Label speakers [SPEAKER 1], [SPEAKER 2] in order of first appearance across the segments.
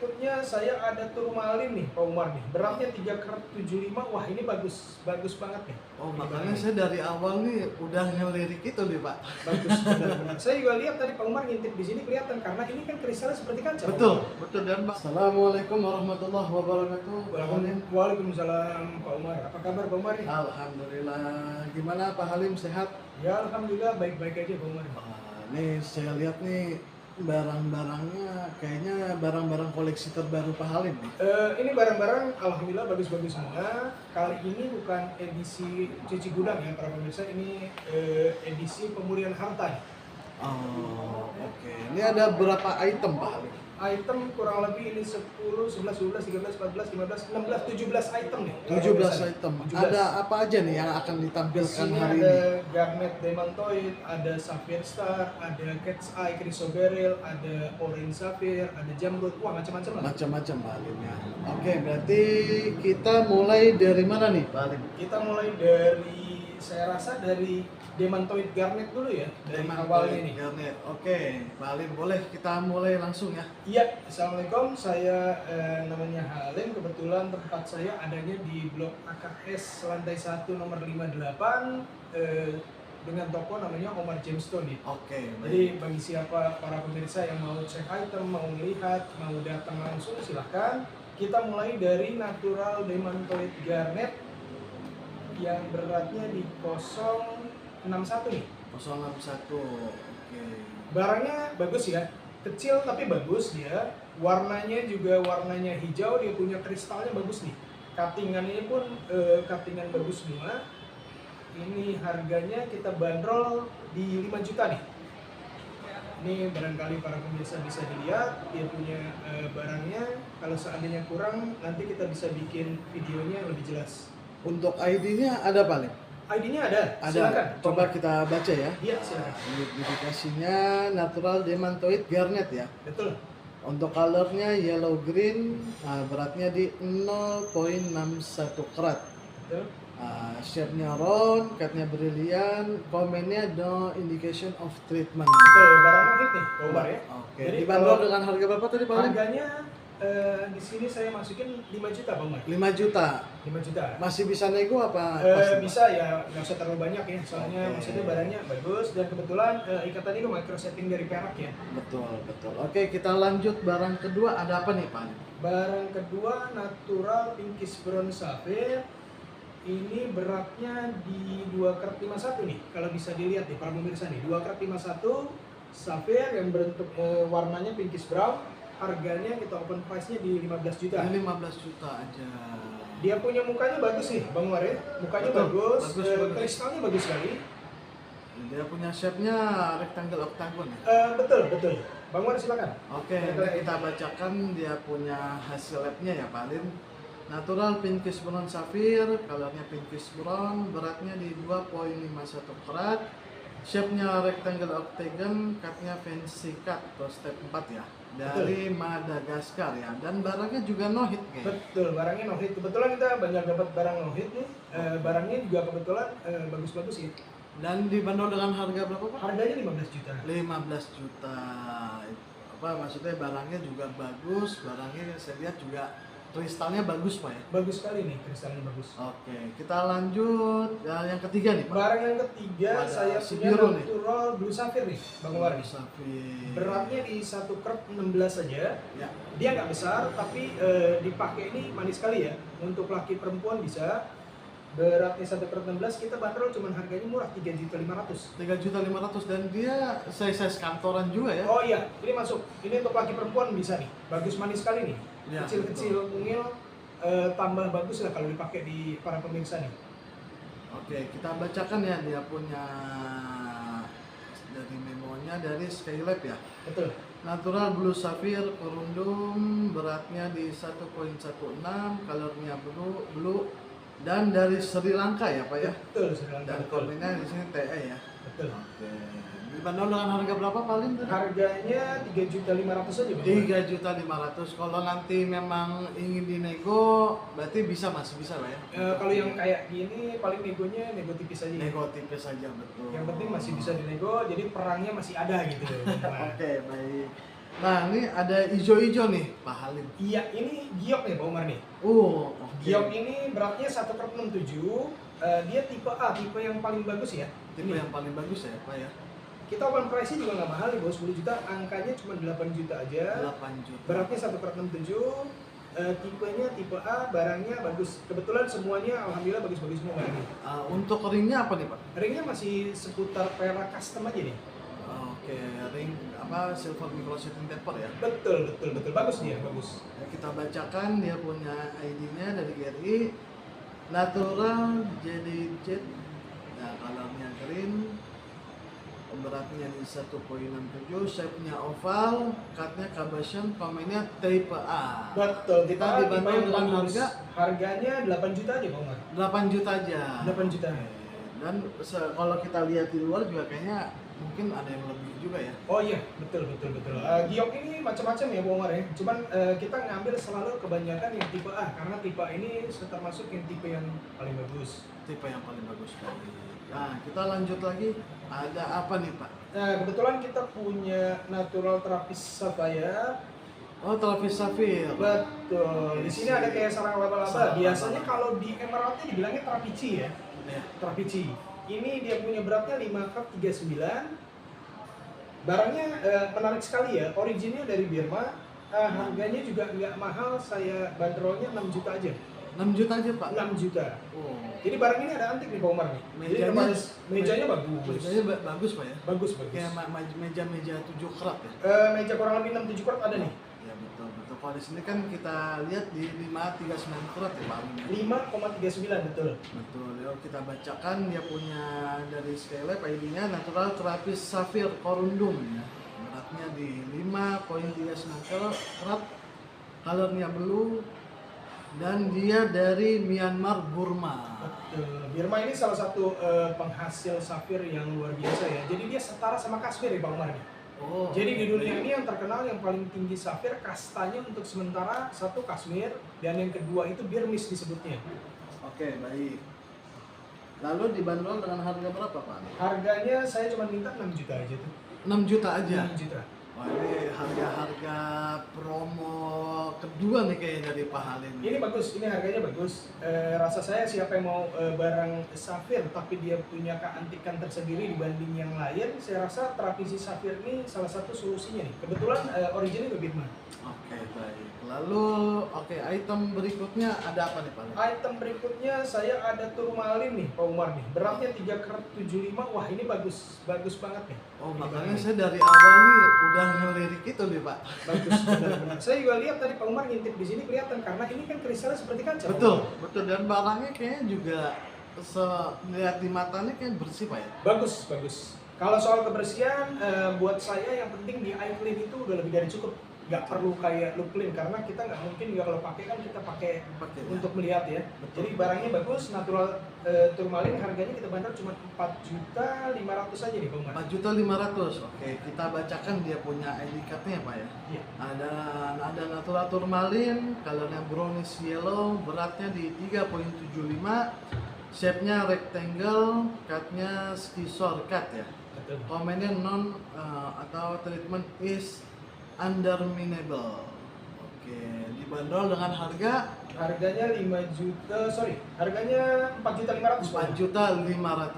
[SPEAKER 1] berikutnya saya ada turmalin nih, Pak Umar nih. Beratnya 3,75. Wah, ini bagus banget nih.
[SPEAKER 2] Oh,
[SPEAKER 1] Ini
[SPEAKER 2] makanya
[SPEAKER 1] barangnya.
[SPEAKER 2] saya dari awal nih udah ngelirik itu nih, Pak.
[SPEAKER 1] Bagus benar-benar. Saya juga lihat tadi Pak Umar ngintip di sini kelihatan karena ini kan kristalnya seperti kaca.
[SPEAKER 2] Betul, betul dan Pak. Assalamualaikum warahmatullahi wabarakatuh.
[SPEAKER 1] Waalaikumsalam Pak Umar. Apa kabar Pak Umar nih?
[SPEAKER 2] Alhamdulillah. Gimana Pak Halim, sehat?
[SPEAKER 1] Ya alhamdulillah baik-baik aja Pak Umar.
[SPEAKER 2] Nih saya lihat nih barang-barangnya kayaknya barang-barang koleksi terbaru Pak Halim nih.
[SPEAKER 1] Ini barang-barang alhamdulillah bagus-bagus semua. Kali ini bukan edisi cuci gudang ya para pemirsa, ini edisi pemulihan harta.
[SPEAKER 2] Oh, oke. Ini ada berapa item Pak Halim?
[SPEAKER 1] Item kurang lebih ini 10, 11, 12, 13, 14, 15, 16, 17 item nih.
[SPEAKER 2] 17 item.
[SPEAKER 1] 17.
[SPEAKER 2] Ada apa aja nih yang akan
[SPEAKER 1] Di
[SPEAKER 2] ditampilkan
[SPEAKER 1] sini
[SPEAKER 2] hari
[SPEAKER 1] ada
[SPEAKER 2] ini?
[SPEAKER 1] garnet demantoid, ada sapphire star, ada cat's eye chrysoberyl, ada orange sapphire, ada jamrud, wah macam-macam lah.
[SPEAKER 2] Macam-macam Pak Halim ya. Oke, berarti kita mulai dari mana nih Pak Halim?
[SPEAKER 1] Kita mulai dari, saya rasa dari demantoid garnet dulu ya, dari awalnya nih.
[SPEAKER 2] Garnet. Oke, Pak Halim boleh kita mulai langsung ya.
[SPEAKER 1] Iya, assalamualaikum. Saya namanya Halim. Kebetulan tempat saya adanya di Blok AKS lantai 1 nomor 58 dengan toko namanya Omar Gemstone nih.
[SPEAKER 2] Oke,
[SPEAKER 1] Jadi bagi siapa para pemirsa yang mau cek item, mau melihat, mau datang langsung silahkan. Kita mulai dari natural demantoid garnet yang beratnya di 061 nih.
[SPEAKER 2] 061. Oke.
[SPEAKER 1] Barangnya bagus ya, kecil tapi bagus dia. Warnanya juga warnanya hijau, dia punya kristalnya bagus nih. Cuttingannya pun cuttingan bagus semua. Ini harganya kita bandrol di 5 juta nih. Ini barangkali para pemirsa bisa dilihat, dia punya barangnya. Kalau seandainya kurang, nanti kita bisa bikin videonya lebih jelas.
[SPEAKER 2] Untuk ID-nya ada Pak Halim?
[SPEAKER 1] ID-nya ada,
[SPEAKER 2] Ada.
[SPEAKER 1] silakan.
[SPEAKER 2] Coba kita baca ya.
[SPEAKER 1] Iya, silakan.
[SPEAKER 2] Identifikasinya natural demantoid garnet ya.
[SPEAKER 1] Betul.
[SPEAKER 2] Untuk colornya yellow green, beratnya di 0,61 karat.
[SPEAKER 1] Betul.
[SPEAKER 2] Shape-nya round, catnya brilian, komennya no indication of treatment.
[SPEAKER 1] Betul, barang hit nih, Omar ya.
[SPEAKER 2] Oke.
[SPEAKER 1] Jadi
[SPEAKER 2] Dibanderol
[SPEAKER 1] kalau
[SPEAKER 2] dengan harga berapa tadi Pak Halim?
[SPEAKER 1] harganya di sini saya masukin 5 juta Bang Omar.
[SPEAKER 2] 5 juta.
[SPEAKER 1] 5 juta.
[SPEAKER 2] Masih bisa nego apa? Pasti, Pak?
[SPEAKER 1] Bisa ya, nggak usah terlalu banyak ya, soalnya
[SPEAKER 2] Oke.
[SPEAKER 1] maksudnya barangnya bagus dan kebetulan ikatannya itu micro setting dari perak ya.
[SPEAKER 2] Betul, betul. Oke, kita lanjut barang kedua. Ada apa nih Pak Halim?
[SPEAKER 1] Barang kedua natural pinkish brown sapphire. Ini beratnya di 2,51 nih, kalau bisa dilihat nih para pemirsa nih, 2,51 sapphire yang berbentuk warnanya pinkish brown. Harganya kita open price-nya di 15 juta.
[SPEAKER 2] Ini 15 juta aja.
[SPEAKER 1] Dia punya mukanya bagus nih, Bang Umar ya. Mukanya
[SPEAKER 2] Betul,
[SPEAKER 1] bagus,
[SPEAKER 2] bagus.
[SPEAKER 1] kristalnya bagus sekali.
[SPEAKER 2] Dia punya shape-nya rectangle octagon ya.
[SPEAKER 1] Betul. Bang Umar silakan.
[SPEAKER 2] Oke, ini kita bacakan dia punya hasil labnya ya Pak Halim. Natural pinkish brown sapphire, colornya pinkish brown, beratnya di 2,51 karat. Shape-nya rectangle octagon, cutnya fancy cut atau step 4 ya. Dari Madagaskar ya. Dan barangnya juga no hit kayaknya.
[SPEAKER 1] Betul, barangnya no hit. Kebetulan kita banyak dapat barang no hit nih. Barangnya juga kebetulan bagus-bagus ya.
[SPEAKER 2] Dan dibanderol dengan harga berapa Pak?
[SPEAKER 1] Harganya 15 juta.
[SPEAKER 2] 15 juta. Apa maksudnya barangnya juga bagus, barangnya saya lihat juga kristalnya bagus Pak ya.
[SPEAKER 1] Bagus sekali nih, kristalnya bagus.
[SPEAKER 2] Oke, kita lanjut yang ketiga nih Pak.
[SPEAKER 1] Barang yang ketiga
[SPEAKER 2] Ada
[SPEAKER 1] saya
[SPEAKER 2] si
[SPEAKER 1] punya
[SPEAKER 2] biru nih.
[SPEAKER 1] natural blue sapphire nih, Bang Umar.
[SPEAKER 2] Sapphire.
[SPEAKER 1] Beratnya di 1 krat 16 saja.
[SPEAKER 2] Ya.
[SPEAKER 1] Dia nggak besar, tapi dipakai ini manis sekali ya. Untuk laki perempuan bisa. Beratnya 1 krat 16, kita bandrol cuman harganya murah, 3.500.000.
[SPEAKER 2] 3.500.000 dan dia size kantoran juga ya.
[SPEAKER 1] Oh iya, ini masuk. Ini untuk laki perempuan bisa nih. Bagus manis sekali nih.
[SPEAKER 2] Ya,
[SPEAKER 1] Kecil-kecil, mungil, tambah bagus lah kalau dipakai di para pemirsa nih.
[SPEAKER 2] Oke, kita bacakan ya dia punya dari memonya dari Skylab ya.
[SPEAKER 1] Betul.
[SPEAKER 2] Natural blue sapphire korundum, beratnya di 1,16, colornya blue dan dari Sri Lanka ya Pak ya.
[SPEAKER 1] Betul, Sri Lanka.
[SPEAKER 2] Dan
[SPEAKER 1] Betul.
[SPEAKER 2] komennya di sini TE ya.
[SPEAKER 1] Betul.
[SPEAKER 2] Oke. Dibanderol dengan harga berapa paling tadi?
[SPEAKER 1] Harganya 3.500.000 saja, Bang.
[SPEAKER 2] 3.500.000. Kalau nanti memang ingin dinego, berarti masih bisa Pak ya.
[SPEAKER 1] Kalau yang kayak gini paling negonya nego tipis aja.
[SPEAKER 2] Nego tipis saja betul.
[SPEAKER 1] Yang penting masih bisa dinego, jadi perangnya masih ada gitu.
[SPEAKER 2] Oke, baik. Nah, ini ada ijo-ijo nih, Pak Halim.
[SPEAKER 1] Iya, ini giok nih Pak Umar nih.
[SPEAKER 2] Oh, oke.
[SPEAKER 1] Giok ini beratnya 1/67, dia tipe A, tipe yang paling bagus ya.
[SPEAKER 2] Tipe
[SPEAKER 1] Ini.
[SPEAKER 2] yang paling bagus ya, Pak ya.
[SPEAKER 1] Kita open price juga nggak mahal nih bos, 10 juta, angkanya cuma 8 juta aja.
[SPEAKER 2] 8 juta.
[SPEAKER 1] Beratnya 1/67, tipenya tipe A, barangnya bagus. Kebetulan semuanya alhamdulillah bagus-bagus semua barangnya.
[SPEAKER 2] Untuk ringnya apa nih, Pak?
[SPEAKER 1] Ringnya masih seputar perak custom aja nih.
[SPEAKER 2] Oke, ring apa silver microshooting taper ya.
[SPEAKER 1] Betul, bagus dia, bagus.
[SPEAKER 2] Ya, kita bacakan dia punya ID-nya dari GRI. Natural jadi jet. Nah, colornya green. Beratnya di 1,67, shape-nya oval, cut-nya Kabasan, komennya tipe A.
[SPEAKER 1] Betul,
[SPEAKER 2] Kita dibantu
[SPEAKER 1] yang
[SPEAKER 2] dengan
[SPEAKER 1] bagus. Harganya 8 juta aja Pak Umar.
[SPEAKER 2] 8 juta aja.
[SPEAKER 1] 8 juta.
[SPEAKER 2] Dan kalau kita lihat di luar juga kayaknya mungkin ada yang lebih juga ya.
[SPEAKER 1] Oh iya, betul. Giok ini macam-macam ya Pak Umar ya. Cuman kita ngambil selalu kebanyakan yang tipe A karena tipe A ini termasuk yang tipe yang paling bagus.
[SPEAKER 2] Tipe yang paling bagus sekali. Nah, kita lanjut lagi. Ada apa nih, Pak?
[SPEAKER 1] Nah, kebetulan kita punya natural terapis sapphire.
[SPEAKER 2] Oh, Travis Safir.
[SPEAKER 1] Betul. Di sini ada kayak sarang laba-laba.
[SPEAKER 2] Sarang
[SPEAKER 1] Biasanya
[SPEAKER 2] laba-laba.
[SPEAKER 1] kalau di emeraldnya dibilangnya trapici ya.
[SPEAKER 2] Ya.
[SPEAKER 1] Trapici. Ini dia punya beratnya 5/39. Barangnya menarik sekali ya. Originnya dari Birma. Harganya juga nggak mahal. Saya bandrolnya 6 juta aja.
[SPEAKER 2] 6 juta aja, Pak.
[SPEAKER 1] 6 juta.
[SPEAKER 2] Oh.
[SPEAKER 1] Jadi barang ini ada antik nih Pak Umar nih. Jadi mejanya bagus.
[SPEAKER 2] Mejanya bagus, Pak ya.
[SPEAKER 1] Bagus.
[SPEAKER 2] Kayak meja 7 kerat ya.
[SPEAKER 1] Meja kurang lebih 6-7 quart ada nih.
[SPEAKER 2] Ya betul. Kalau di sini kan kita lihat di 5,39 kerat ya, Pak.
[SPEAKER 1] 5,39 betul.
[SPEAKER 2] Betul. Yuk kita bacakan dia punya dari Skylab ID-nya Natural Terapis Safir Corundum ya. Beratnya di 5,39 kerat. Colornya blue dan dia dari Myanmar Burma.
[SPEAKER 1] Betul. Birma ini salah satu penghasil safir yang luar biasa ya. Jadi dia setara sama Kashmir ya Bang Umar nih.
[SPEAKER 2] Oh.
[SPEAKER 1] Jadi di dunia ini yang terkenal yang paling tinggi safir kastanya untuk sementara satu Kashmir dan yang kedua itu Birmis disebutnya.
[SPEAKER 2] Oke, baik. Lalu dibanderol dengan harga berapa, Pak?
[SPEAKER 1] Harganya saya cuma minta 6 juta aja tuh.
[SPEAKER 2] 6 juta aja.
[SPEAKER 1] 6 juta.
[SPEAKER 2] Wah, ini harga-harga promo kedua nih kayaknya dari Pak Halim.
[SPEAKER 1] Ini bagus, ini harganya bagus. Rasa saya siapa yang mau barang safir tapi dia punya keantikan tersendiri dibanding yang lain, saya rasa terapisi safir ini salah satu solusinya nih. Kebetulan originnya ke Birma.
[SPEAKER 2] Oke, baik. Lalu, item berikutnya ada apa nih, Pak?
[SPEAKER 1] Item berikutnya saya ada turmalin nih, Pak Umar nih. Beratnya 3/75. Wah, ini bagus banget nih.
[SPEAKER 2] Oh,
[SPEAKER 1] Ini
[SPEAKER 2] makanya
[SPEAKER 1] bagus.
[SPEAKER 2] saya dari awal nih udah ngelirik itu nih, Pak.
[SPEAKER 1] Bagus benar-benar. Saya juga lihat tadi Pak Umar ngintip di sini kelihatan karena ini kan kristalnya seperti kaca. Pak
[SPEAKER 2] Betul,
[SPEAKER 1] Umar.
[SPEAKER 2] betul. Dan barangnya kayaknya juga lihat di matanya kayak bersih, Pak ya.
[SPEAKER 1] Bagus. Kalau soal kebersihan, buat saya yang penting di eye clean itu udah lebih dari cukup. Nggak perlu kayak look clean karena kita nggak mungkin juga kalau pakai kan kita pakai
[SPEAKER 2] Pakai,
[SPEAKER 1] untuk melihat ya.
[SPEAKER 2] Betul.
[SPEAKER 1] Jadi barangnya bagus, natural turmalin harganya kita bandar cuma 4.500.000 aja nih Bang Umar.
[SPEAKER 2] 4.500.000. Oke, kita bacakan dia punya ID card-nya, Pak ya.
[SPEAKER 1] Iya.
[SPEAKER 2] Ada natural turmalin, colornya brownish yellow, beratnya di 3,75, shape-nya rectangle, cut-nya skisor cut ya.
[SPEAKER 1] Betul.
[SPEAKER 2] Komennya non atau treatment is underminable. Oke, dibanderol dengan harga
[SPEAKER 1] Harganya 4.500.000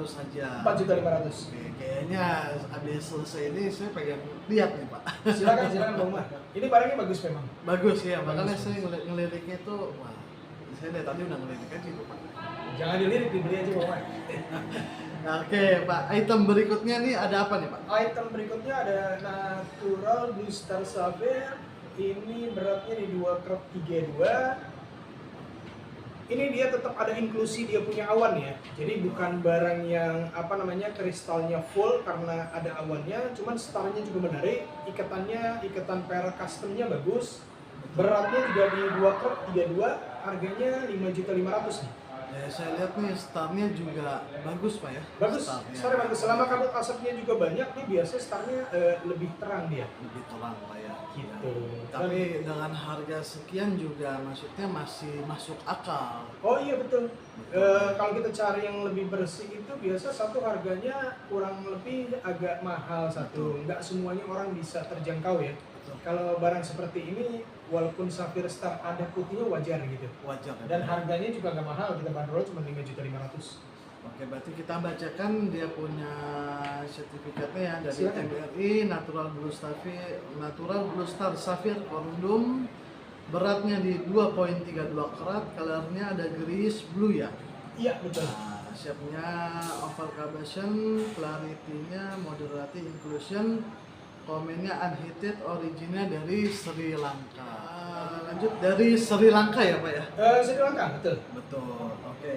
[SPEAKER 2] saja.
[SPEAKER 1] 4.500.000.
[SPEAKER 2] Oke, kayaknya habis selesai ini saya pengen lihat nih, Pak.
[SPEAKER 1] Silakan Bang Umar. Ini barangnya bagus memang.
[SPEAKER 2] Bagus ya, makanya
[SPEAKER 1] Bagus.
[SPEAKER 2] saya ngeliriknya itu, wah, saya dari tadi udah ngelirik aja itu, Pak.
[SPEAKER 1] Jangan dilirik, dibeli aja Bang Umar.
[SPEAKER 2] Nah, oke, Pak. Item berikutnya nih ada apa nih, Pak?
[SPEAKER 1] Item berikutnya ada natural blue star sapphire. Ini beratnya di 2/32. Ini dia tetap ada inklusi, dia punya awan ya. Jadi bukan barang yang kristalnya full karena ada awannya, cuman starnya juga menarik, ikatan perak customnya bagus. Beratnya juga di 2/32, harganya 5.500.000 nih.
[SPEAKER 2] Ya, saya lihat nih starnya juga bagus, Pak ya.
[SPEAKER 1] Bagus, starnya bagus. Selama kabut asapnya juga banyak, nih biasanya starnya lebih terang dia.
[SPEAKER 2] Lebih terang, Pak ya.
[SPEAKER 1] Gitu.
[SPEAKER 2] Tapi dengan harga sekian juga maksudnya masih masuk akal.
[SPEAKER 1] Oh iya betul. Kalau kita cari yang lebih bersih itu biasa satu harganya kurang lebih agak mahal satu. Nggak semuanya orang bisa terjangkau ya. Kalau barang seperti ini, walaupun Sapphire Star ada putihnya wajar gitu.
[SPEAKER 2] Wajar ya.
[SPEAKER 1] Dan harganya juga nggak mahal, kita bandrol cuma 5.500.000.
[SPEAKER 2] Oke, berarti kita bacakan dia punya sertifikatnya ya dari
[SPEAKER 1] Silakan.
[SPEAKER 2] MRI Natural Blue Star Sapphire Corundum. Beratnya di 2,32 karat, colornya ada gris blue ya.
[SPEAKER 1] Iya, betul.
[SPEAKER 2] Nah, shape-nya oval carbation, clarity-nya moderate inclusion, komennya unheated, originnya dari Sri Lanka. Lanjut dari Sri Lanka ya Pak ya?
[SPEAKER 1] Sri Lanka, betul.
[SPEAKER 2] Betul, oke.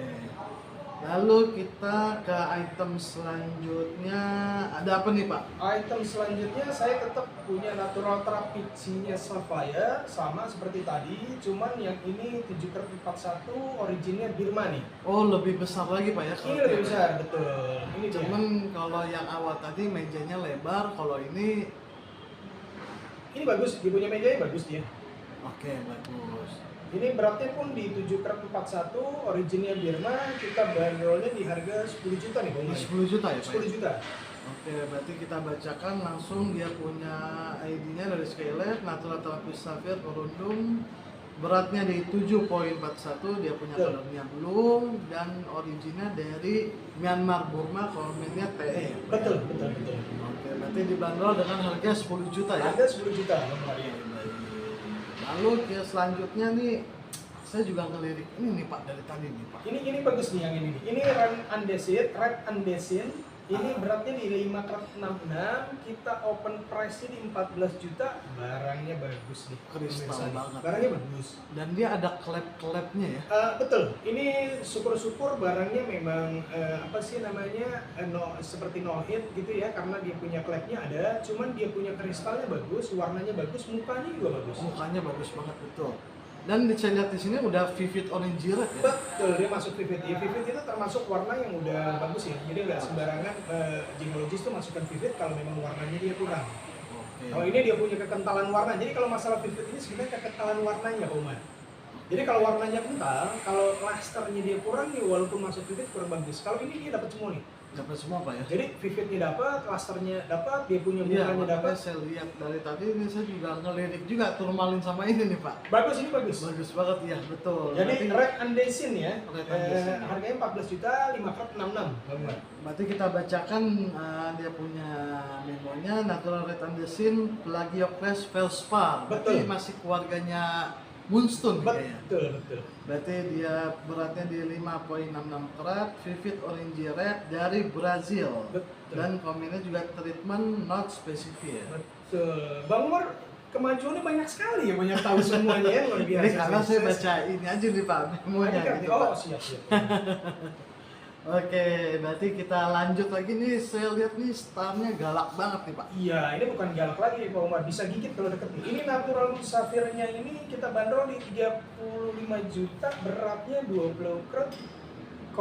[SPEAKER 2] Lalu kita ke item selanjutnya, ada apa nih Pak?
[SPEAKER 1] Item selanjutnya saya tetap punya natural trapezinya Sapphire, sama seperti tadi, cuman yang ini 7x41, originnya Birma nih.
[SPEAKER 2] Oh lebih besar lagi Pak ya?
[SPEAKER 1] Ini lebih besar, betul. Ini dia.
[SPEAKER 2] Cuman kalau yang awal tadi mejanya lebar, kalau ini
[SPEAKER 1] Ini bagus, dia punya mejanya bagus dia.
[SPEAKER 2] oke bagus.
[SPEAKER 1] Ini beratnya pun di 7x41, originnya Birma, kita bandrolnya di harga 10 juta nih, Bang.
[SPEAKER 2] Ini 10 juta ya Pak?
[SPEAKER 1] 10 juta.
[SPEAKER 2] Oke, berarti kita bacakan langsung dia punya ID-nya dari Skylab, Natural Trapeze Sapphire Corundum. Beratnya di 7,41, dia punya
[SPEAKER 1] Betul.
[SPEAKER 2] colornya blue dan originnya dari Myanmar Burma, komennya TE.
[SPEAKER 1] Betul, betul, betul.
[SPEAKER 2] Oke, berarti dibanderol dengan harga 10 juta ya.
[SPEAKER 1] Harga 10 juta, Bang Maria.
[SPEAKER 2] Lalu ke selanjutnya nih, saya juga ngelirik ini nih Pak dari tadi nih Pak.
[SPEAKER 1] Ini bagus nih yang ini nih. Ini Red Andesin. Ini beratnya di 5x66, kita open price-nya di 14 juta. Barangnya bagus nih.
[SPEAKER 2] Kristal
[SPEAKER 1] pemirsa nih.
[SPEAKER 2] banget.
[SPEAKER 1] Barangnya bagus.
[SPEAKER 2] Dan dia ada klep-klepnya ya.
[SPEAKER 1] Betul. Ini syukur-syukur barangnya memang apa sih namanya seperti no hit gitu ya, karena dia punya klepnya ada, cuman dia punya kristalnya bagus, warnanya bagus, mukanya juga bagus.
[SPEAKER 2] Mukanya bagus banget betul. Dan saya lihat di sini udah vivid orange red ya.
[SPEAKER 1] Betul, dia masuk vivid. Ya, vivid itu termasuk warna yang udah bagus ya. Jadi nggak sembarangan gemologis tuh masukkan vivid kalau memang warnanya dia kurang.
[SPEAKER 2] Oke.
[SPEAKER 1] Kalau ini dia punya kekentalan warna. Jadi kalau masalah vivid ini sebenarnya kekentalan warnanya, Omar. Jadi kalau warnanya kental, kalau lusternya dia kurang nih, walaupun masuk vivid kurang bagus. Kalau ini dia dapat semua nih.
[SPEAKER 2] Dapat semua Pak ya.
[SPEAKER 1] Jadi vividnya dapat, lusternya dapat, dia punya
[SPEAKER 2] Iya,
[SPEAKER 1] mukanya dapat.
[SPEAKER 2] makanya saya lihat dari tadi ini saya juga ngelirik juga turmalin sama ini nih Pak.
[SPEAKER 1] Bagus, ini bagus.
[SPEAKER 2] Bagus banget ya, betul.
[SPEAKER 1] Jadi Red Andesin ya,
[SPEAKER 2] Red Andesin.
[SPEAKER 1] harganya 14 juta, 5x66.
[SPEAKER 2] Berarti kita bacakan dia punya memonya Natural Red Andesin Plagioclase Felspar. Berarti
[SPEAKER 1] Betul.
[SPEAKER 2] masih keluarganya Moonstone kayaknya.
[SPEAKER 1] Betul, betul.
[SPEAKER 2] Berarti dia beratnya di 5,66 karat, vivid orange red dari Brazil.
[SPEAKER 1] Betul.
[SPEAKER 2] Dan komennya juga treatment not specific ya.
[SPEAKER 1] Betul. Bang Umar, kemajuannya banyak sekali ya, banyak tahu semuanya ya, luar biasa.
[SPEAKER 2] Ini karena saya baca ini aja nih Pak, memonya
[SPEAKER 1] Ini
[SPEAKER 2] gitu,
[SPEAKER 1] oh,
[SPEAKER 2] Pak.
[SPEAKER 1] siap, siap.
[SPEAKER 2] Oke, berarti kita lanjut lagi nih. Saya lihat nih starnya galak banget nih Pak.
[SPEAKER 1] Iya, ini bukan galak lagi Pak Umar, bisa gigit kalau deket nih. Ini natural Sapphire-nya ini kita bandrol di 35 juta, beratnya 20,79.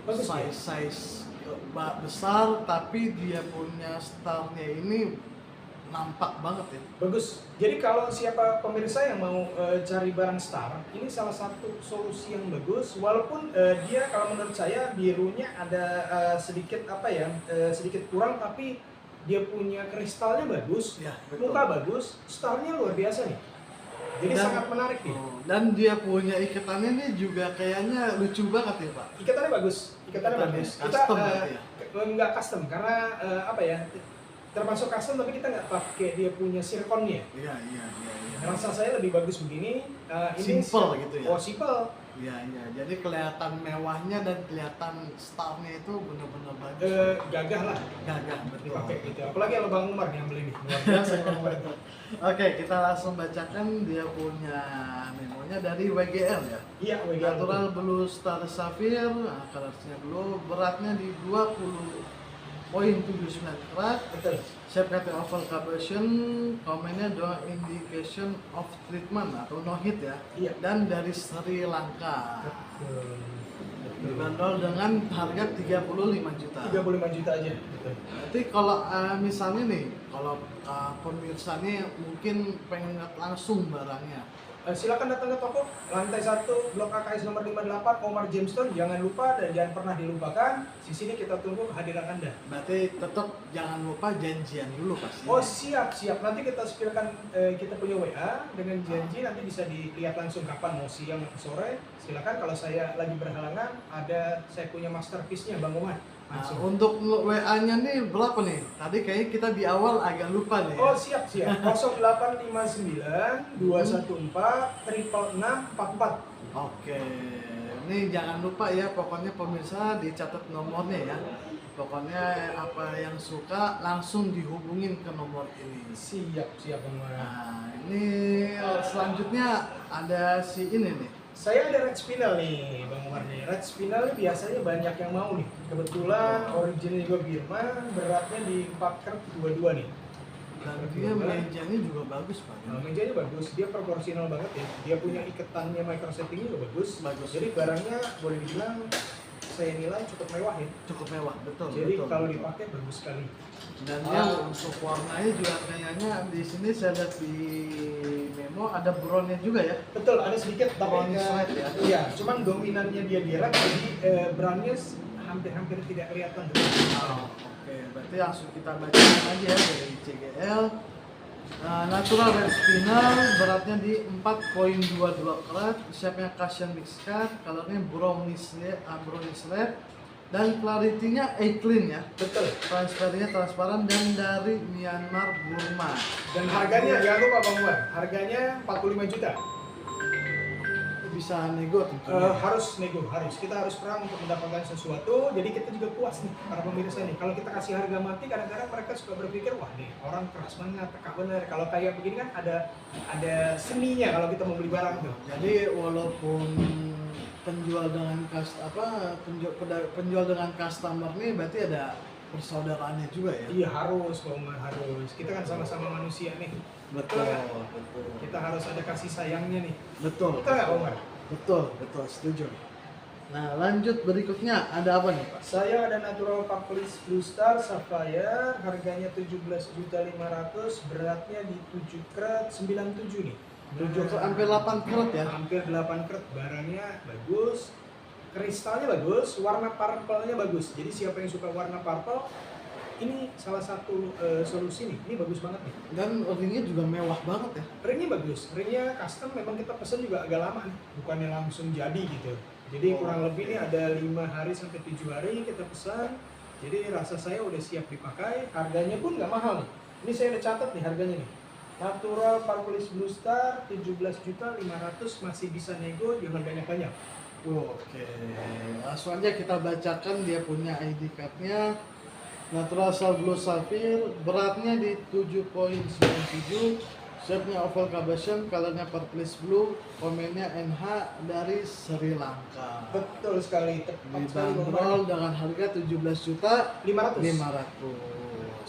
[SPEAKER 1] Bagus ya?
[SPEAKER 2] Size besar, tapi dia punya starnya ini nampak banget ya.
[SPEAKER 1] Bagus. Jadi kalau siapa pemirsa yang mau cari barang star, ini salah satu solusi yang bagus. Walaupun dia kalau menurut saya birunya ada sedikit apa ya, sedikit kurang, tapi dia punya kristalnya bagus,
[SPEAKER 2] Ya, betul.
[SPEAKER 1] muka bagus, starnya luar biasa nih. Jadi
[SPEAKER 2] Dan-
[SPEAKER 1] sangat menarik nih.
[SPEAKER 2] Dan dia punya ikatannya nih juga kayaknya lucu banget ya Pak.
[SPEAKER 1] Ikatannya bagus, ikatannya
[SPEAKER 2] Ikatannya
[SPEAKER 1] bagus.
[SPEAKER 2] custom berarti ya?
[SPEAKER 1] Nggak custom karena apa ya? Termasuk custom tapi kita nggak pakai dia punya sirkonnya.
[SPEAKER 2] Iya.
[SPEAKER 1] Rasa saya lebih bagus begini. Ini
[SPEAKER 2] Simple gitu ya?
[SPEAKER 1] Oh, simple.
[SPEAKER 2] Iya. Jadi kelihatan mewahnya dan kelihatan starnya itu benar-benar bagus.
[SPEAKER 1] Gagah lah
[SPEAKER 2] Gagah betul.
[SPEAKER 1] dipakai gitu. Apalagi kalau Bang Umar yang beli nih. Luar biasa Bang Umar itu.
[SPEAKER 2] Oke, kita langsung bacakan dia punya memonya dari WGL ya.
[SPEAKER 1] Iya, WGL.
[SPEAKER 2] Natural Blue Star Sapphire, colornya blue, beratnya di 20,79 karat.
[SPEAKER 1] Betul.
[SPEAKER 2] Shape kata oval carbation, komennya no indication of treatment atau no hit ya.
[SPEAKER 1] Iya.
[SPEAKER 2] Dan dari Sri Lanka.
[SPEAKER 1] Betul.
[SPEAKER 2] Dibanderol dengan harga 35 juta.
[SPEAKER 1] 35 juta aja. Betul.
[SPEAKER 2] Berarti kalau misalnya nih, kalau pemirsa nih mungkin pengen lihat langsung barangnya,
[SPEAKER 1] Silakan datang ke toko lantai 1 Blok AKS nomor 58 Omar Gemstone. Jangan lupa dan jangan pernah dilupakan. Di sini kita tunggu kehadiran Anda.
[SPEAKER 2] Berarti tetap jangan lupa janjian dulu pasti.
[SPEAKER 1] Oh siap. Nanti kita spilkan kita punya WA dengan janji. Nanti bisa dilihat langsung kapan mau siang atau sore. Silakan kalau saya lagi berhalangan saya punya masterpiece-nya Bang Omar.
[SPEAKER 2] Nah, untuk WA-nya nih berapa nih? Tadi kayaknya kita di awal agak lupa nih.
[SPEAKER 1] Oh siap. 0859 214 66644.
[SPEAKER 2] Oke. Ini jangan lupa ya, pokoknya pemirsa dicatat nomornya ya. Pokoknya apa yang suka langsung dihubungin ke nomor ini.
[SPEAKER 1] Siap Bang Omar.
[SPEAKER 2] Nah, ini selanjutnya ada si ini nih.
[SPEAKER 1] Saya ada red spinel nih Bang Umar nih. Red spinel biasanya banyak yang mau nih. Kebetulan originnya juga Birma, beratnya di 4 karat 22 nih.
[SPEAKER 2] Dan dia mejanya juga bagus Pak.
[SPEAKER 1] Nah, mejanya bagus, dia proporsional banget ya. Dia punya iketannya micro settingnya juga bagus. Jadi barangnya boleh dibilang saya nilai cukup mewah ya.
[SPEAKER 2] Cukup mewah, betul.
[SPEAKER 1] Jadi
[SPEAKER 2] betul,
[SPEAKER 1] kalau
[SPEAKER 2] betul.
[SPEAKER 1] dipakai bagus sekali.
[SPEAKER 2] Dan yang untuk warnanya juga kayaknya di sini saya lihat di memo ada brownnya juga ya.
[SPEAKER 1] Betul, ada sedikit tapi
[SPEAKER 2] Brownish red ya.
[SPEAKER 1] Iya, cuman dominannya dia di red, jadi brownnya hampir tidak kelihatan.
[SPEAKER 2] Oh, oke, berarti langsung kita bacakan aja ya dari CGL. Nah, natural red spinel beratnya di 4,22 karat, shape-nya Cushion mix cut, colornya brownish red, dan clarity-nya clean ya.
[SPEAKER 1] Betul.
[SPEAKER 2] Transparannya transparan dan dari Myanmar Burma.
[SPEAKER 1] Dan harganya jangan lupa Bang Umar, harganya 45 juta.
[SPEAKER 2] Bisa nego tentunya.
[SPEAKER 1] Harus. Kita harus perang untuk mendapatkan sesuatu. Jadi kita juga puas nih para pemirsa nih. Kalau kita kasih harga mati, kadang-kadang mereka suka berpikir wah nih orang keras banget, tekak bener. Kalau kayak begini kan ada seninya kalau kita mau beli barang tuh.
[SPEAKER 2] Jadi walaupun penjual dengan penjual dengan customer nih berarti ada persaudaraannya juga ya.
[SPEAKER 1] Iya harus Bang Umar, harus. Kita kan sama-sama manusia nih.
[SPEAKER 2] Betul.
[SPEAKER 1] Kita harus ada kasih sayangnya nih.
[SPEAKER 2] Betul.
[SPEAKER 1] Betul nggak Bang Umar?
[SPEAKER 2] Betul, setuju. Nah, lanjut berikutnya ada apa nih, Pak?
[SPEAKER 1] Saya ada Natural Purplish Blue Star Sapphire, harganya 17.500.000, beratnya di 7 karat 97 nih.
[SPEAKER 2] 7 hampir 8 karat ya.
[SPEAKER 1] Hampir 8 karat, barangnya bagus. Kristalnya bagus, warna purple-nya bagus. Jadi siapa yang suka warna purple, ini salah satu solusi nih. Ini bagus banget nih.
[SPEAKER 2] Dan ringnya juga mewah banget ya.
[SPEAKER 1] Ringnya bagus, ringnya custom, memang kita pesen juga agak lama nih, bukannya langsung jadi gitu. Jadi kurang lebih ini ada 5 hari sampai 7 hari kita pesan. Jadi rasa saya udah siap dipakai. Harganya pun nggak mahal nih. Ini saya udah catat nih harganya nih. Natural Purplish Blue Star 17.500.000, masih bisa nego, jangan banyak-banyak.
[SPEAKER 2] Oke, langsung aja kita bacakan dia punya ID card-nya. Natural Sal Blue Sapphire, beratnya di 7,97, shape-nya oval cabochon, colornya purplish blue, komennya NH dari Sri Lanka.
[SPEAKER 1] Betul sekali, tepat sekali.
[SPEAKER 2] Dibanderol dengan harga
[SPEAKER 1] 17.500.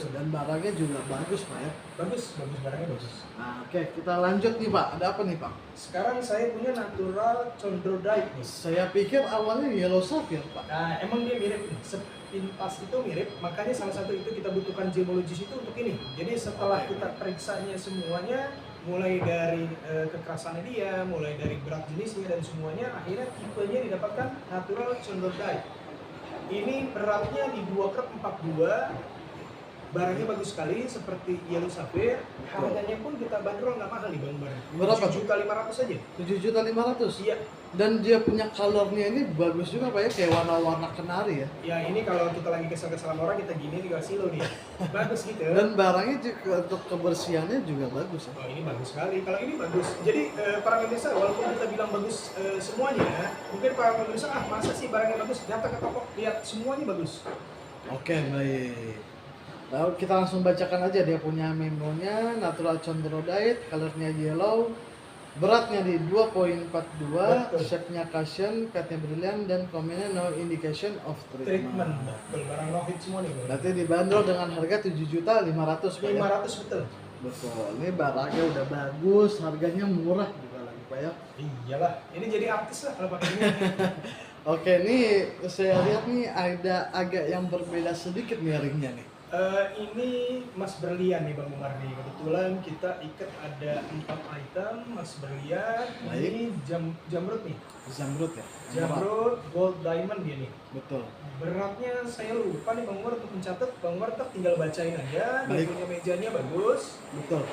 [SPEAKER 2] Dan barangnya juga bagus Pak ya.
[SPEAKER 1] Bagus barangnya bagus.
[SPEAKER 2] Nah, oke, kita lanjut nih Pak. Ada apa nih Pak?
[SPEAKER 1] Sekarang saya punya Natural Chondrodite nih.
[SPEAKER 2] Saya pikir awalnya Yellow Sapphire Pak.
[SPEAKER 1] Nah, emang dia mirip nih. Sepintas itu mirip, makanya salah satu itu kita butuhkan gemologis itu untuk ini. Jadi setelah kita periksanya semuanya, mulai dari kekerasannya dia, mulai dari berat jenisnya dan semuanya, akhirnya tipenya didapatkan Natural Chondrodite. Ini beratnya di 2 karat 42. Barangnya bagus sekali seperti Yellow Sapphire. Harganya pun kita bandrol nggak mahal nih Bang Bar.
[SPEAKER 2] Berapa?
[SPEAKER 1] 7.500.000 aja.
[SPEAKER 2] 7.500.000.
[SPEAKER 1] Iya.
[SPEAKER 2] Dan dia punya colornya ini bagus juga Pak ya, kayak warna-warna kenari ya.
[SPEAKER 1] Ya ini kalau kita lagi kesal-kesalan orang kita gini dikasih lo nih. Bagus gitu.
[SPEAKER 2] Dan barangnya juga untuk kebersihannya juga bagus ya.
[SPEAKER 1] Oh ini bagus sekali. Kalau ini bagus. Jadi para pemirsa walaupun kita bilang bagus semuanya, mungkin para pemirsa masa sih barangnya bagus? Datang ke toko lihat semuanya bagus.
[SPEAKER 2] Oke, baik. Lalu kita langsung bacakan aja dia punya memonya. Natural Chondrodite, colornya yellow, beratnya di 2,42, shape-nya cushion, cutnya brilian, dan komennya no indication of treatment.
[SPEAKER 1] Betul, barang no hit semua nih.
[SPEAKER 2] Berarti dibanderol dengan harga 7.500.000.
[SPEAKER 1] 500 betul.
[SPEAKER 2] Betul, ini barangnya udah bagus, harganya murah juga lagi Pak ya.
[SPEAKER 1] Iyalah, ini jadi artis lah kalau pakai ini.
[SPEAKER 2] Oke, nih saya lihat nih ada agak yang berbeda sedikit nih ringnya nih.
[SPEAKER 1] Ini emas berlian nih Bang Umar nih. Kebetulan kita ikat ada 4 item, Mas Berlian.
[SPEAKER 2] Baik.
[SPEAKER 1] Ini jamrud nih.
[SPEAKER 2] Zamrud ya.
[SPEAKER 1] Jamrud gold diamond dia nih.
[SPEAKER 2] Betul.
[SPEAKER 1] Beratnya saya lupa nih Bang Umar untuk mencatat. Bang Umar tinggal bacain aja. Dia
[SPEAKER 2] Baik.
[SPEAKER 1] punya mejanya bagus.
[SPEAKER 2] Betul.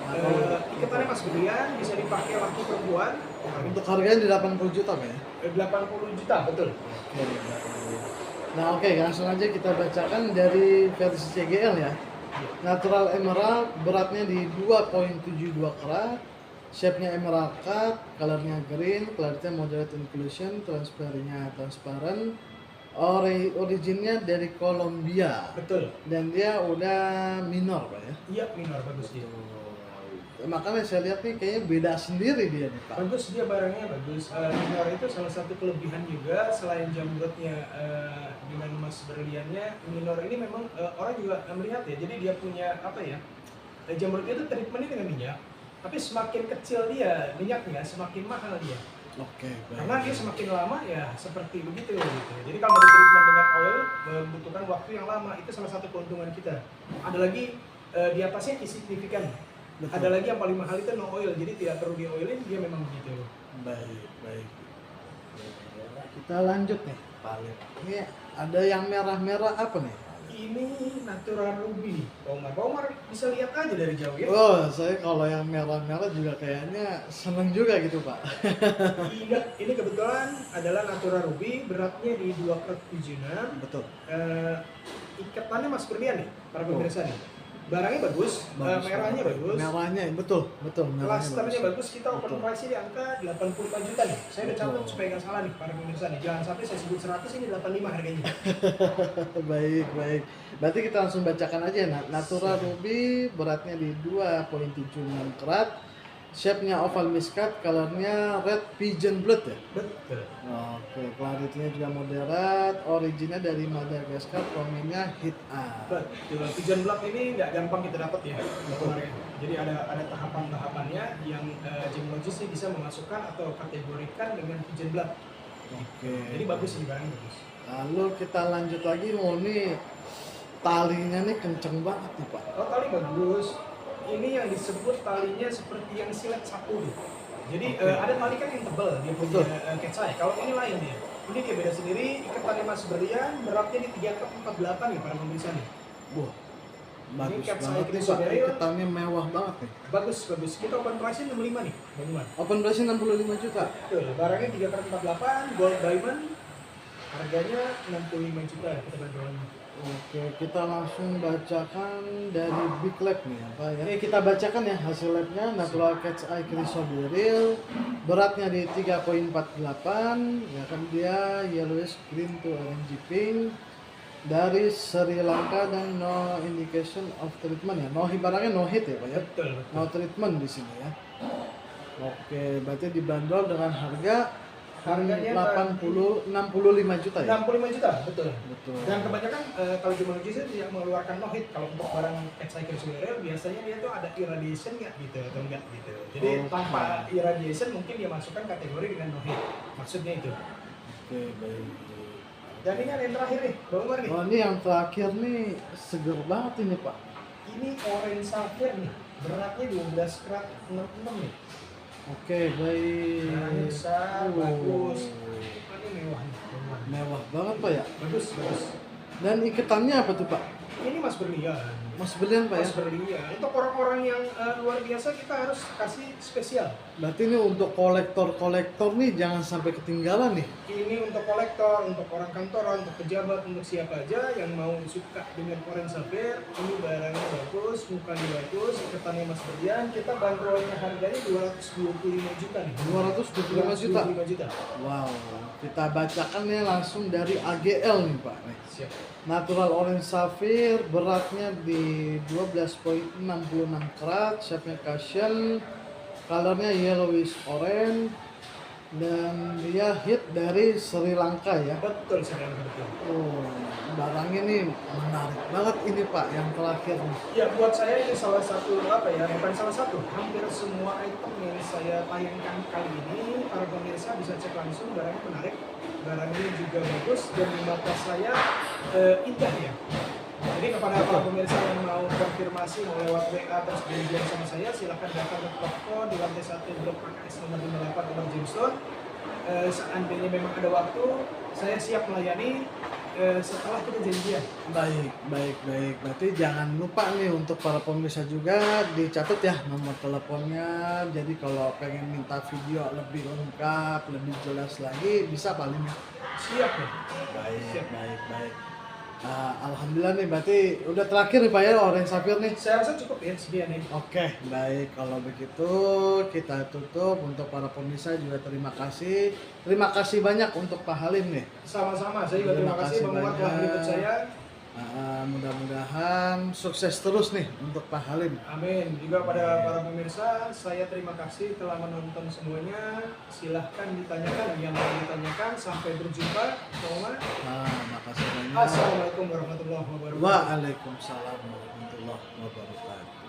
[SPEAKER 2] Nah, kalau
[SPEAKER 1] Ikatannya Mas Berlian bisa dipakai laki perempuan.
[SPEAKER 2] untuk harganya di 80 juta Pak ya.
[SPEAKER 1] 80 juta betul.
[SPEAKER 2] Oke. Nah oke, langsung aja kita bacakan dari versi CGL ya. Natural emerald beratnya di 2,72 karat, shape-nya emerald cut, colornya green, clarity moderate inclusion, transparannya transparan, originnya dari Kolombia
[SPEAKER 1] Betul.
[SPEAKER 2] dan dia udah minor Pak ya.
[SPEAKER 1] Iya minor bagus dia.
[SPEAKER 2] Makanya saya lihat nih kayaknya beda sendiri dia nih Pak.
[SPEAKER 1] Bagus dia barangnya bagus. Minor itu salah satu kelebihan juga selain jamrudnya dengan emas berliannya. Minor ini memang orang juga melihat ya. Jadi dia punya apa ya? Jamrudnya itu treatmentnya dengan minyak. Tapi semakin kecil dia minyaknya, semakin mahal dia.
[SPEAKER 2] Oke.
[SPEAKER 1] Karena dia semakin lama ya seperti begitu gitu. Jadi kalau mau treatment dengan oil membutuhkan waktu yang lama. Itu salah satu keuntungan kita. Ada lagi di atasnya signifikan.
[SPEAKER 2] Betul.
[SPEAKER 1] Ada lagi yang paling mahal itu no oil, jadi tidak perlu di oilin, dia memang begitu.
[SPEAKER 2] Baik. Kita lanjut nih, Pak. Ini ada yang merah-merah apa nih?
[SPEAKER 1] Ini natural ruby, Pak Umar. Pak Umar bisa lihat aja dari jauh ya.
[SPEAKER 2] Oh, saya kalau yang merah-merah juga kayaknya seneng juga gitu, Pak.
[SPEAKER 1] Ini kebetulan adalah natural ruby, beratnya di 2 karat 76.
[SPEAKER 2] Betul.
[SPEAKER 1] Ikatannya Mas berlian nih, para pemirsa nih. Barangnya bagus, merahnya bagus.
[SPEAKER 2] Merahnya, betul.
[SPEAKER 1] Klasternya bagus, kita open price di angka 85 juta nih. Saya udah catat supaya nggak salah nih para pemirsa nih. Jangan sampai saya sebut 100, ini 85 harganya.
[SPEAKER 2] Baik. Berarti kita langsung bacakan aja. Natural ruby beratnya di 2,76 karat. Shape-nya oval miskat, colornya red pigeon blood ya?
[SPEAKER 1] Betul.
[SPEAKER 2] Oke, clarity-nya juga moderat, originnya dari Madagaskar, prominnya hit A.
[SPEAKER 1] Betul. Pigeon blood ini nggak gampang kita dapat ya. Kemarin. Jadi ada tahapan-tahapannya yang gemologis ini bisa memasukkan atau kategorikan dengan pigeon blood.
[SPEAKER 2] Oke.
[SPEAKER 1] Jadi bagus ini barangnya bagus.
[SPEAKER 2] Lalu kita lanjut lagi, nih talinya nih kenceng banget nih Pak.
[SPEAKER 1] Oh tali bagus. Ini yang disebut talinya seperti yang silet sapu gitu. Jadi ada tali kan yang tebal dia punya catch-eye. Kalau ini lain dia. Ini dia beda sendiri. Ikatannya Mas berlian, beratnya di 3,48 nih para pemirsa nih.
[SPEAKER 2] Wah, bagus
[SPEAKER 1] Ini catch-eye
[SPEAKER 2] banget nih Pak.
[SPEAKER 1] Chrysoberyl.
[SPEAKER 2] Iketannya mewah banget nih.
[SPEAKER 1] Bagus. Kita open price-nya 65 nih, Bang Umar.
[SPEAKER 2] Open price 65 juta.
[SPEAKER 1] Betul, barangnya 3x48, gold diamond. Harganya 65 juta kita bandrolnya.
[SPEAKER 2] Oke, kita langsung bacakan dari Big Lab nih ya Pak ya. Oke, kita bacakan ya hasil labnya. Natural Cat's Eye Chrysoberyl beratnya di 3,48, ya kan dia yellowish green to orange pink dari Sri Lanka dan no indication of treatment ya. No barangnya no hit ya Pak ya.
[SPEAKER 1] Betul.
[SPEAKER 2] No treatment di sini ya. Oke, berarti dibanderol dengan harganya 65 juta ya.
[SPEAKER 1] 65 juta, betul.
[SPEAKER 2] Betul.
[SPEAKER 1] Dan kebanyakan kalau gemologi itu tidak mengeluarkan no hit. Kalau untuk barang catch-eye Chrysoberyl biasanya dia tuh ada irradiation nggak gitu atau enggak gitu. Jadi tanpa irradiation mungkin dia masukkan kategori dengan no hit. Maksudnya itu.
[SPEAKER 2] Oke, baik.
[SPEAKER 1] Dan ini yang terakhir nih, Bang Umar nih.
[SPEAKER 2] Oh, ini yang terakhir nih seger banget ini Pak.
[SPEAKER 1] Ini orange sapphire nih. Beratnya 12 karat 66 nih.
[SPEAKER 2] Oke, baik.
[SPEAKER 1] Barangnya besar, bagus. Ini mewah nih, Bang Umar.
[SPEAKER 2] Mewah banget Pak ya.
[SPEAKER 1] Bagus.
[SPEAKER 2] Dan iketannya apa tuh Pak?
[SPEAKER 1] Ini Mas berlian.
[SPEAKER 2] Mas belian Pak ya.
[SPEAKER 1] Mas berlian. Untuk orang-orang yang luar biasa kita harus kasih spesial.
[SPEAKER 2] Berarti ini untuk kolektor nih jangan sampai ketinggalan nih.
[SPEAKER 1] Ini untuk kolektor, untuk orang kantoran, untuk pejabat, untuk siapa aja yang mau suka dengan orange sapphire. Ini barangnya bagus, mukanya bagus, iketannya Mas berlian. Kita bandrolnya harganya 225 juta nih.
[SPEAKER 2] 225 juta.
[SPEAKER 1] 225 juta.
[SPEAKER 2] Wow. Kita bacakan nih langsung dari AGL nih Pak. Nih.
[SPEAKER 1] Siap.
[SPEAKER 2] Natural orange sapphire beratnya di 12,66 karat, shape-nya cushion, colornya yellowish orange, dan dia hit dari Sri Lanka ya.
[SPEAKER 1] Betul sekali, betul.
[SPEAKER 2] Oh, barangnya nih menarik banget ini Pak yang terakhir nih.
[SPEAKER 1] Ya buat saya ini salah satu bukan salah satu, hampir semua item yang saya tayangkan kali ini para pemirsa bisa cek langsung, barangnya menarik, barangnya juga bagus dan di mata saya indah ya. Jadi kepada para pemirsa yang mau konfirmasi mau lewat WA terus janjian sama saya, silahkan datang ke toko di lantai 1 Blok PKS nomor 58 Omar Jameson. Seandainya memang ada waktu, saya siap melayani setelah kita janjian.
[SPEAKER 2] Baik, baik, baik. Berarti jangan lupa nih untuk para pemirsa juga dicatat ya nomor teleponnya. Jadi kalau pengen minta video lebih lengkap, lebih jelas lagi bisa paling ya.
[SPEAKER 1] Siap ya.
[SPEAKER 2] Baik,
[SPEAKER 1] Siap.
[SPEAKER 2] baik, baik. Alhamdulillah nih berarti udah terakhir nih Pak ya Orange Sapphire nih.
[SPEAKER 1] Saya rasa cukup ya sekian ya.
[SPEAKER 2] Oke, baik kalau begitu kita tutup. Untuk para pemirsa juga terima kasih. Terima kasih banyak untuk Pak Halim nih.
[SPEAKER 1] Sama-sama, saya juga terima kasih Bang Umar telah menjemput saya.
[SPEAKER 2] Mudah-mudahan sukses terus nih untuk Pak Halim.
[SPEAKER 1] Amin. Juga pada para pemirsa, saya terima kasih telah menonton semuanya. Silahkan ditanyakan yang mau ditanyakan. Sampai berjumpa.
[SPEAKER 2] Makasih banyak.
[SPEAKER 1] Assalamualaikum warahmatullahi wabarakatuh.
[SPEAKER 2] Waalaikumsalam warahmatullahi wabarakatuh.